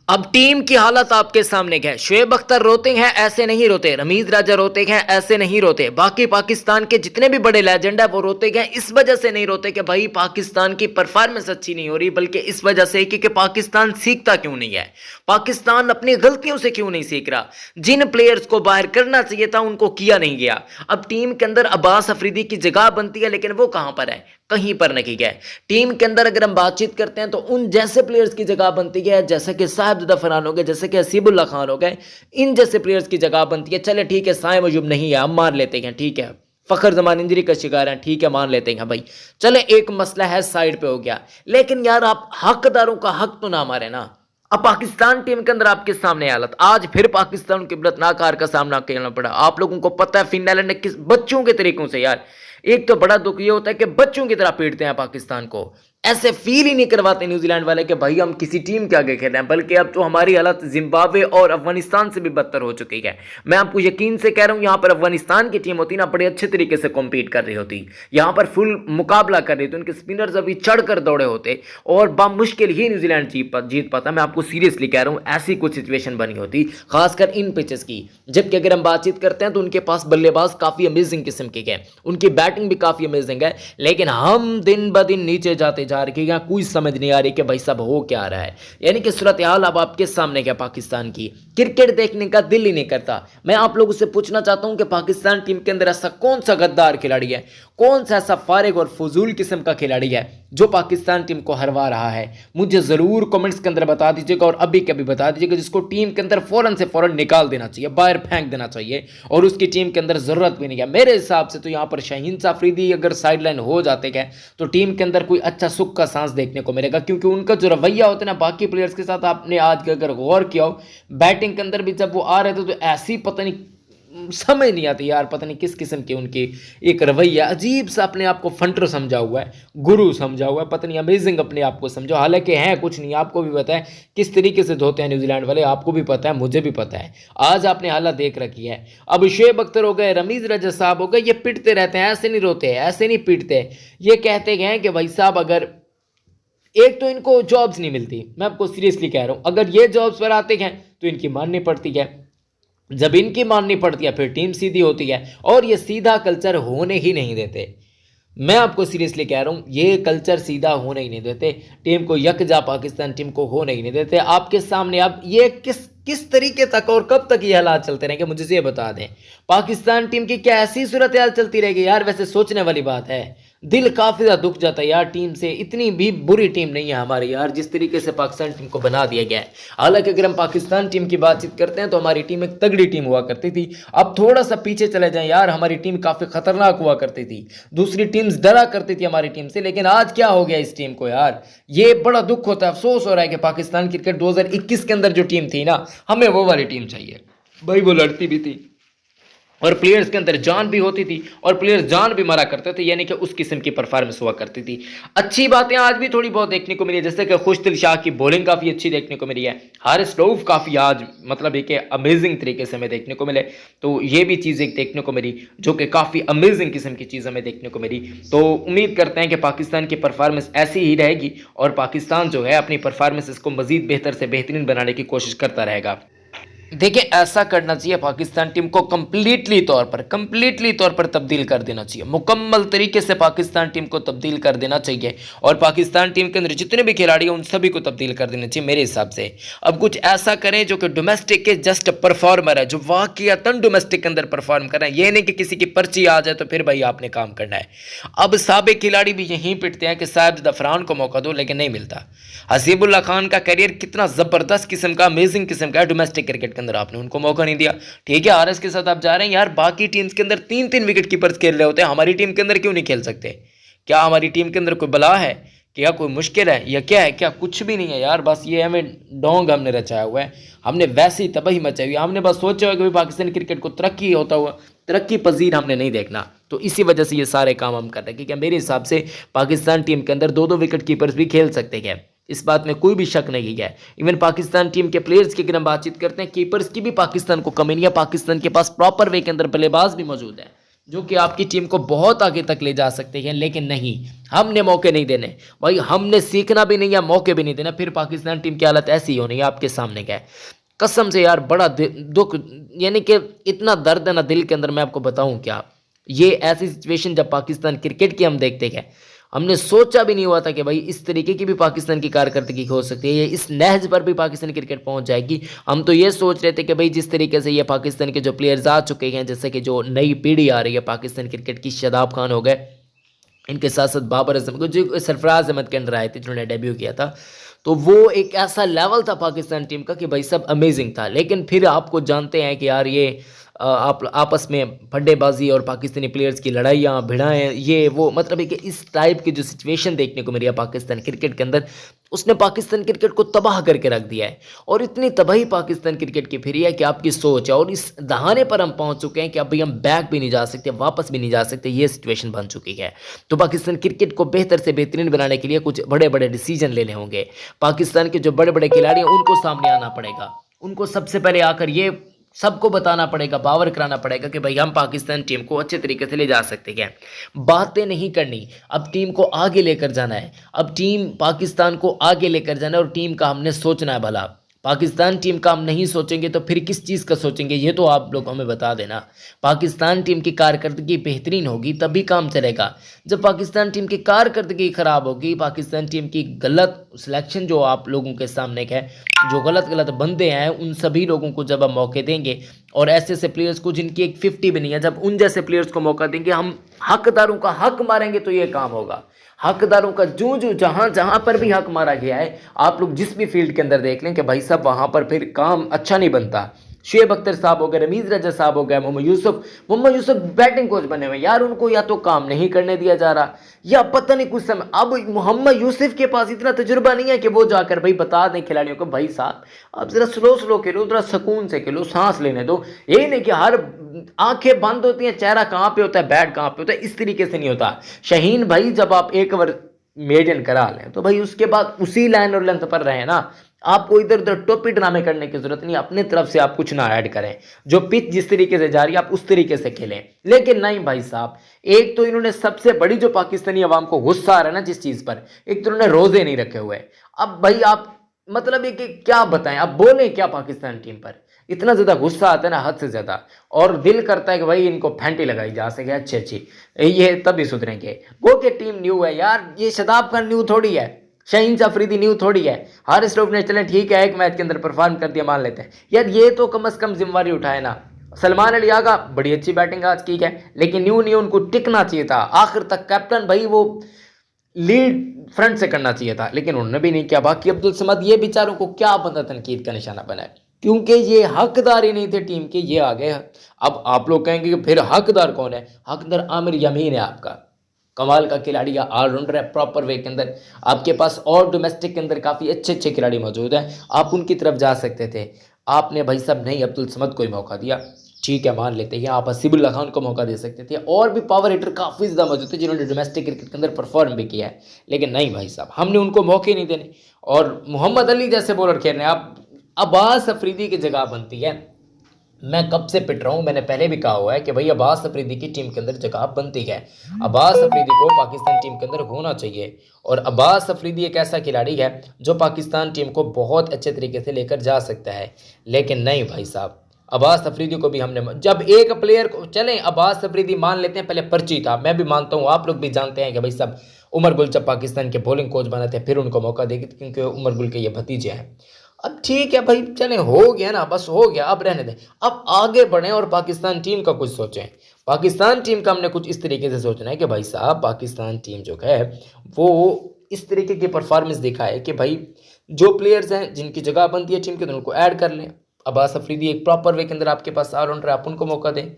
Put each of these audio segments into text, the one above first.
अब टीम की हालत आपके सामने है। शुएब अख्तर रोते हैं, ऐसे नहीं रोते। रमीज राजा रोते हैं, ऐसे नहीं रोते। बाकी पाकिस्तान के जितने भी बड़े लेजेंड है वो रोते हैं। इस वजह से नहीं रोते कि भाई पाकिस्तान की परफॉर्मेंस अच्छी नहीं हो रही, बल्कि इस वजह से कि पाकिस्तान सीखता क्यों नहीं है, पाकिस्तान अपनी गलतियों से क्यों नहीं सीख रहा। जिन प्लेयर्स को बाहर करना चाहिए था उनको किया नहीं गया। अब टीम के अंदर अब्बास अफरीदी की जगह बनती है, लेकिन वो कहां पर है? कहीं पर नहीं है। टीम के अंदर अगर हम बातचीत करते हैं तो उन जैसे प्लेयर्स की जगह बनती है, जैसे कि साहिबजादा फरहान हो गए, जैसे कि हसीबुल्लाह खान हो गए, इन जैसे प्लेयर्स की जगह बनती है। चले ठीक है, साए मजूब नहीं है, हम मान लेते हैं, ठीक है। फखर जमान इंजरी का शिकार है, ठीक है, मान लेते हैं भाई। चले एक मसला है, साइड पे हो गया। लेकिन यार आप हकदारों का हक तो ना मारे ना। अब पाकिस्तान टीम के अंदर आपके सामने हालत, आज फिर पाकिस्तान की इबरतनाक हार का सामना करना पड़ा। आप लोगों को पता है फिनलैंड ने किस बच्चों के तरीकों से, यार एक तो बड़ा दुख ये होता है कि बच्चों की तरह पीटते हैं पाकिस्तान को। ऐसे फील ही नहीं करवाते न्यूजीलैंड वाले कि भाई हम किसी टीम के आगे खेल रहे हैं, बल्कि अब तो हमारी हालत जिम्बाब्वे और अफगानिस्तान से भी बदतर हो चुकी है। मैं आपको यकीन से कह रहा हूं, यहां पर अफगानिस्तान की टीम होती ना, बड़े अच्छे तरीके से कॉम्पीट कर रही होती, यहां पर फुल मुकाबला कर रही थी, उनके स्पिनर्स अभी चढ़कर दौड़े होते और बामुश्किल ही न्यूजीलैंड जीत पाता। मैं आपको सीरियसली कह रहा हूं, ऐसी कुछ सिचुएशन बनी होती, खासकर इन पिचेस की। जबकि अगर हम बातचीत करते हैं तो उनके पास बल्लेबाज काफी अमेजिंग किस्म के हैं, उनकी बैटिंग भी काफी अमेजिंग है, लेकिन हम दिन ब दिन नीचे जाते जा रहे हैं। कोई समझ नहीं आ रही कि भाई साहब हो क्या रहा है। यानी कि सूरत हाल अब आपके सामने क्या, पाकिस्तान की क्रिकेट देखने का दिल ही नहीं करता। मैं आप लोगों से पूछना चाहता हूं कि पाकिस्तान टीम के अंदर ऐसा कौन सा गद्दार खिलाड़ी है, कौन सा ऐसा फारिग और फजूल किस्म का खिलाड़ी है जो पाकिस्तान टीम को हरवा रहा है? मुझे जरूर कमेंट्स के अंदर बता दीजिएगा, और अभी कभी बता दीजिएगा जिसको टीम के अंदर फौरन से फौरन निकाल देना चाहिए, बाहर फेंक देना चाहिए, और उसकी टीम के अंदर जरूरत भी नहीं है। मेरे हिसाब से तो यहां पर शाहीन अफरीदी अगर साइडलाइन हो जाते हैं तो टीम के अंदर कोई अच्छा सुख का सांस देखने को मिलेगा, क्योंकि उनका जो रवैया होता है ना बाकी प्लेयर्स के साथ, आपने आज अगर गौर किया हो बैटिंग के अंदर भी जब वो आ रहे थे तो ऐसी पता नहीं समझ नहीं आती यार, पता नहीं किस किस्म की उनकी एक रवैया, अजीब सा अपने आप को फंटर समझा हुआ है, गुरु समझा हुआ है, पता नहीं अमेजिंग अपने आप को समझो, हालांकि है कुछ नहीं। आपको भी पता है किस तरीके से धोते हैं न्यूजीलैंड वाले, आपको भी पता है, मुझे भी पता है। आज आपने हालत देख रखी है। अब शुएब अख्तर हो गए, रमीज रजा साहब हो गए, ये पिटते रहते हैं, ऐसे नहीं रोते, ऐसे नहीं पीटते। ये कहते हैं कि भाई साहब अगर एक तो इनको जॉब्स नहीं मिलती, मैं आपको सीरियसली कह रहा हूं, अगर ये जॉब्स पर आते हैं तो इनकी माननी पड़ती है, जब इनकी माननी पड़ती है फिर टीम सीधी होती है, और ये सीधा कल्चर होने ही नहीं देते। मैं आपको सीरियसली कह रहा हूं, ये कल्चर सीधा होने ही नहीं देते, टीम को यकजा पाकिस्तान टीम को होने ही नहीं देते। आपके सामने अब ये किस तरीके तक और कब तक ये हालात चलते रहेंगे, मुझे ये बता दें। पाकिस्तान टीम की क्या ऐसी सूरत हाल चलती रहेगी यार? वैसे सोचने वाली बात है, दिल काफी ज्यादा दुख जाता है यार। टीम से इतनी भी बुरी टीम नहीं है हमारी यार, जिस तरीके से पाकिस्तान टीम को बना दिया गया है। हालांकि अगर हम पाकिस्तान टीम की बातचीत करते हैं तो हमारी टीम एक तगड़ी टीम हुआ करती थी। अब थोड़ा सा पीछे चले जाएं यार, हमारी टीम काफी खतरनाक हुआ करती थी, दूसरी टीम्स डरा करती थी हमारी टीम से। लेकिन आज क्या हो गया इस टीम को यार, ये बड़ा दुख होता है, अफसोस हो रहा है कि पाकिस्तान क्रिकेट 2021 के अंदर जो टीम थी ना, हमें वो वाली टीम चाहिए भाई। वो लड़ती भी थी और प्लेयर्स के अंदर जान भी होती थी, और प्लेयर्स जान भी मारा करते थे, यानी कि उस किस्म की परफॉर्मेंस हुआ करती थी। अच्छी बातें आज भी थोड़ी बहुत देखने को मिली है, जैसे कि खुशदिल शाह की बॉलिंग काफ़ी अच्छी देखने को मिली है, हारिस रऊफ काफ़ी आज मतलब एक अमेजिंग तरीके से हमें देखने को मिले, तो ये भी चीज़ एक देखने को मिली जो कि काफ़ी अमेजिंग किस्म की चीज़ हमें देखने को मिली। तो उम्मीद करते हैं कि पाकिस्तान की परफॉर्मेंस ऐसी ही रहेगी, और पाकिस्तान जो है अपनी परफॉर्मेंस को मज़ीद बेहतर से बेहतरीन बनाने की कोशिश करता रहेगा। देखिए ऐसा करना चाहिए, पाकिस्तान टीम को कंप्लीटली तौर पर तब्दील कर देना चाहिए, मुकम्मल तरीके से पाकिस्तान टीम को तब्दील कर देना चाहिए, और पाकिस्तान टीम के अंदर जितने भी खिलाड़ी हैं उन सभी को तब्दील कर देना चाहिए मेरे हिसाब से। अब कुछ ऐसा करें जो कि डोमेस्टिक के जस्ट परफॉर्मर है, जो वाकईतन डोमेस्टिक के अंदर परफॉर्म कर रहे हैं, ये नहीं कि किसी की पर्ची आ जाए तो फिर भाई आपने काम करना है। अब साबिक खिलाड़ी भी यहीं पिटते हैं कि साहिबजादा फरहान को मौका दो, लेकिन नहीं मिलता। हसीबुल्लाह खान का करियर कितना ज़बरदस्त किस्म का, अमेजिंग किस्म का है डोमेस्टिक क्रिकेट के अंदर, आपने उनको मौका नहीं दिया। ठीक है, आरएस के साथ आप जा रहे हैं यार, बाकी टीम्स के अंदर 3-3 विकेट कीपर्स खेल रहे होते हैं, हमारी टीम के अंदर क्यों नहीं खेल सकते? क्या हमारी टीम के अंदर कोई बला है, क्या कोई मुश्किल है, या क्या है? क्या कुछ भी नहीं है यार, बस ये हमें डोंग हमने रचाया हुआ है, हमने वैसी तबाही मचाई हुई है, हमने बस सोचा हुआ कि पाकिस्तानी क्रिकेट को तरक्की होता हुआ तरक्की पजीर हमने नहीं देखना, तो इसी वजह से ये सारे काम हम कर रहे हैं। क्योंकि मेरे हिसाब से पाकिस्तान टीम के अंदर 2-2 विकेट कीपर्स भी खेल सकते हैं, इस बात में कोई भी शक नहीं है। इवन पाकिस्तान टीम के प्लेयर्स की अगर हम बातचीत करते हैं, कीपर्स की भी पाकिस्तान को कमी नहीं है, पाकिस्तान के पास प्रॉपर वे के अंदर बल्लेबाज भी मौजूद है। जो कि आपकी टीम को बहुत आगे तक ले जा सकते हैं। लेकिन नहीं, हमने मौके नहीं देने भाई, हमने सीखना भी नहीं है, मौके भी नहीं देना। फिर पाकिस्तान टीम की हालत ऐसी होनी है, आपके सामने क्या है। कसम से यार बड़ा दुख, यानी कि इतना दर्द है ना दिल के अंदर, मैं आपको बताऊं क्या। ये ऐसी सिचुएशन जब पाकिस्तान क्रिकेट की हम देखते हैं, हमने सोचा भी नहीं हुआ था कि भाई इस तरीके की भी पाकिस्तान की कारकर्दगी हो सकती है, ये इस नहज पर भी पाकिस्तान क्रिकेट पहुंच जाएगी। हम तो ये सोच रहे थे कि भाई जिस तरीके से ये पाकिस्तान के जो प्लेयर्स आ चुके हैं, जैसे कि जो नई पीढ़ी आ रही है पाकिस्तान क्रिकेट की, शादाब खान हो गए, इनके साथ साथ बाबर आजम को जो सरफराज अहमद के अंडर आए थे जिन्होंने डेब्यू किया था, तो वो एक ऐसा लेवल था पाकिस्तान टीम का कि भाई सब अमेजिंग था। लेकिन फिर आपको जानते हैं कि यार ये आप आपस में फड्डेबाजी और पाकिस्तानी प्लेयर्स की लड़ाइयाँ भिड़ाएँ, ये वो, मतलब है कि इस टाइप की जो सिचुएशन देखने को मिली है पाकिस्तान क्रिकेट के अंदर, उसने पाकिस्तान क्रिकेट को तबाह करके रख दिया है। और इतनी तबाही पाकिस्तान क्रिकेट की फिर है कि आपकी सोच है, और इस दहाने पर हम पहुंच चुके हैं कि अब भाई हम बैक भी नहीं जा सकते, वापस भी नहीं जा सकते, ये सिचुएशन बन चुकी है। तो पाकिस्तान क्रिकेट को बेहतर से बेहतरीन बनाने के लिए कुछ बड़े बड़े डिसीजन लेने होंगे। पाकिस्तान के जो बड़े बड़े खिलाड़ी हैं उनको सामने आना पड़ेगा, उनको सबसे पहले आकर ये सबको बताना पड़ेगा, पावर कराना पड़ेगा कि भाई हम पाकिस्तान टीम को अच्छे तरीके से ले जा सकते हैं। बातें नहीं करनी, अब टीम को आगे लेकर जाना है, अब टीम पाकिस्तान को आगे लेकर जाना है, और टीम का हमने सोचना है भला। पाकिस्तान टीम का हम नहीं सोचेंगे तो फिर किस चीज़ का सोचेंगे, ये तो आप लोग हमें बता देना। पाकिस्तान टीम की कारकर्दगी बेहतरीन होगी तभी काम चलेगा। जब पाकिस्तान टीम की कारकर्दगी खराब होगी, पाकिस्तान टीम की गलत सिलेक्शन जो आप लोगों के सामने है, जो गलत गलत बंदे हैं, उन सभी लोगों को जब हम मौके देंगे, और ऐसे ऐसे प्लेयर्स को जिनकी एक 50 भी नहीं है, जब उन जैसे प्लेयर्स को मौका देंगे, हम हकदारों का हक मारेंगे तो ये काम होगा। हकदारों का जो जो जहां जहां पर भी हक मारा गया है, आप लोग जिस भी फील्ड के अंदर देख लें कि भाई साहब वहां पर फिर काम अच्छा नहीं बनता। शुएब अख्तर साहब हो गए, रमीज रजा साहब हो गए, मोहम्मद यूसुफ बैटिंग कोच बने हुए यार, उनको या तो काम नहीं करने दिया जा रहा, या पता नहीं कुछ समय। अब मोहम्मद यूसुफ के पास इतना तजुर्बा नहीं है कि वो जाकर भाई बता दें खिलाड़ियों को भाई साहब आप जरा स्लो स्लो खेलो, जरा सुकून से खेलो, सांस लेने दो। यही नहीं कि हर आंखें बंद होती हैं, चेहरा कहाँ पे होता है, बैट कहाँ पे होता है, इस तरीके से नहीं होता। शाहीन भाई जब आप एक ओवर मेडन करा लें तो भाई उसके बाद उसी लाइन और लेंथ पर रहे ना, आपको इधर उधर टोपी ड्रामे करने की जरूरत नहीं, अपने तरफ से आप कुछ ना ऐड करें। जो पिच जिस तरीके से जा रही है आप उस तरीके से खेलें। लेकिन नहीं भाई साहब, एक तो इन्होंने सबसे बड़ी जो पाकिस्तानी अवाम को गुस्सा आ रहा है ना जिस चीज पर, एक तो इन्होंने रोजे नहीं रखे हुए। अब भाई आप मतलब ये कि क्या बताएं, अब बोले क्या पाकिस्तान टीम पर, इतना ज्यादा गुस्सा आता है ना हद से ज्यादा, और दिल करता है कि भाई इनको फैंटी लगाई जा सके अच्छी अच्छी, ये तभी सुधरेंगे। गो के टीम न्यू है यार, ये शादाब खान न्यू थोड़ी है, शाहीन अफरीदी न्यू थोड़ी है। हारिस स्टोफ ने चले ठीक है एक मैच के अंदर परफॉर्म कर दिया, मान लेते हैं यार, ये तो कम से कम जिम्मेवारी उठाए ना। सलमान अली आगा बड़ी अच्छी बैटिंग आज की है, लेकिन न्यू न्यू उनको टिकना चाहिए था आखिर तक। कैप्टन भाई वो लीड फ्रंट से करना चाहिए था, लेकिन उन्होंने भी नहीं किया। बाकी अब्दुल समद ये बेचारों को क्या बंदा तनकीद का निशाना बनाए, क्योंकि ये हकदार ही नहीं थे टीम के, ये आ गए। अब आप लोग कहेंगे कि फिर हकदार कौन है, हकदार आमिर यमीन है, आपका कमाल का खिलाड़ी है, ऑलराउंडर है प्रॉपर वे के अंदर। आपके पास और डोमेस्टिक के अंदर काफ़ी अच्छे अच्छे खिलाड़ी मौजूद हैं, आप उनकी तरफ जा सकते थे। आपने भाई साहब नहीं अब्दुल समद को ही मौका दिया, ठीक है मान लेते हैं। आप हसीबुल्ला खान को मौका दे सकते थे, और भी पावर हिटर काफ़ी ज़्यादा मौजूद थे जिन्होंने डोमेस्टिक क्रिकेट के अंदर परफॉर्म भी किया है। लेकिन नहीं भाई साहब, हमने उनको मौके नहीं देने। और मोहम्मद अली जैसे बॉलर खेल रहे हैं, आप अब्बास अफरीदी की जगह बनती है। मैं कब से पिट रहा हूँ, मैंने पहले भी कहा हुआ है कि भाई अब्बास अफरीदी की टीम के अंदर जगह बनती है। अब्बास अफरीदी को पाकिस्तान टीम के अंदर होना चाहिए, और अब्बास अफरीदी एक ऐसा खिलाड़ी है जो पाकिस्तान टीम को बहुत अच्छे तरीके से लेकर जा सकता है। लेकिन नहीं भाई साहब, अब्बास अफरीदी को भी हमने, जब एक प्लेयर को, चलें अब्बास अफरीदी मान लेते हैं, पहले पर्ची था, मैं भी मानता हूँ, आप लोग भी जानते हैं कि भाई साहब उमर गुल जब पाकिस्तान के बॉलिंग कोच बने थे फिर उनको मौका देगी, क्योंकि उमर गुल के ये भतीजे हैं। अब ठीक है भाई, चले हो गया ना, बस हो गया, अब रहने दें, अब आगे बढ़ें और पाकिस्तान टीम का कुछ सोचें। पाकिस्तान टीम का हमने कुछ इस तरीके से सोचना है कि भाई साहब पाकिस्तान टीम जो है वो इस तरीके की परफॉर्मेंस दिखाए कि भाई जो प्लेयर्स हैं जिनकी जगह बनती है टीम के अंदर उनको ऐड कर लें। अब्बास अफरीदी एक प्रॉपर वे के अंदर आपके पास ऑलराउंडर है, आप उनको मौका दें।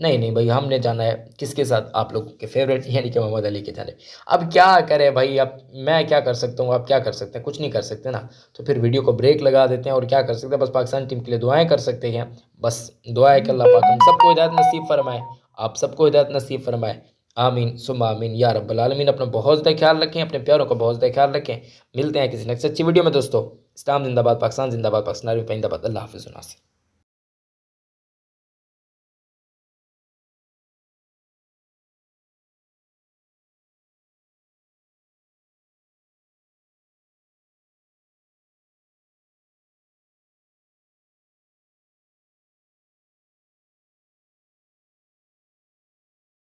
नहीं नहीं भाई, हमने जाना है किसके साथ, आप लोगों के फेवरेट यानी कि मोहम्मद अली के जाने। अब क्या करें भाई, अब मैं क्या कर सकता हूँ, आप क्या कर सकते हैं, कुछ नहीं कर सकते ना, तो फिर वीडियो को ब्रेक लगा देते हैं। और क्या कर सकते हैं, बस पाकिस्तान टीम के लिए दुआएं कर सकते हैं। बस दुआ है कि अल्लाह पाक हम सबको हिदायत नसीब फरमाए, आप सबको हिदायत नसीब फरमाए, आमीन सुम्मा आमीन या रब्बल आलमीन। अपना बहुत ज़्यादा ख्याल रखें, अपने प्यारों का बहुत ज़्यादा ख्याल रखें। मिलते हैं किसी नेक्स्ट अच्छी वीडियो में दोस्तों। इस्लाम जिंदाबाद, पाकिस्तान जिंदाबाद, पाकिस्तान जिंदाबाद, अल्लाह हाफिज़।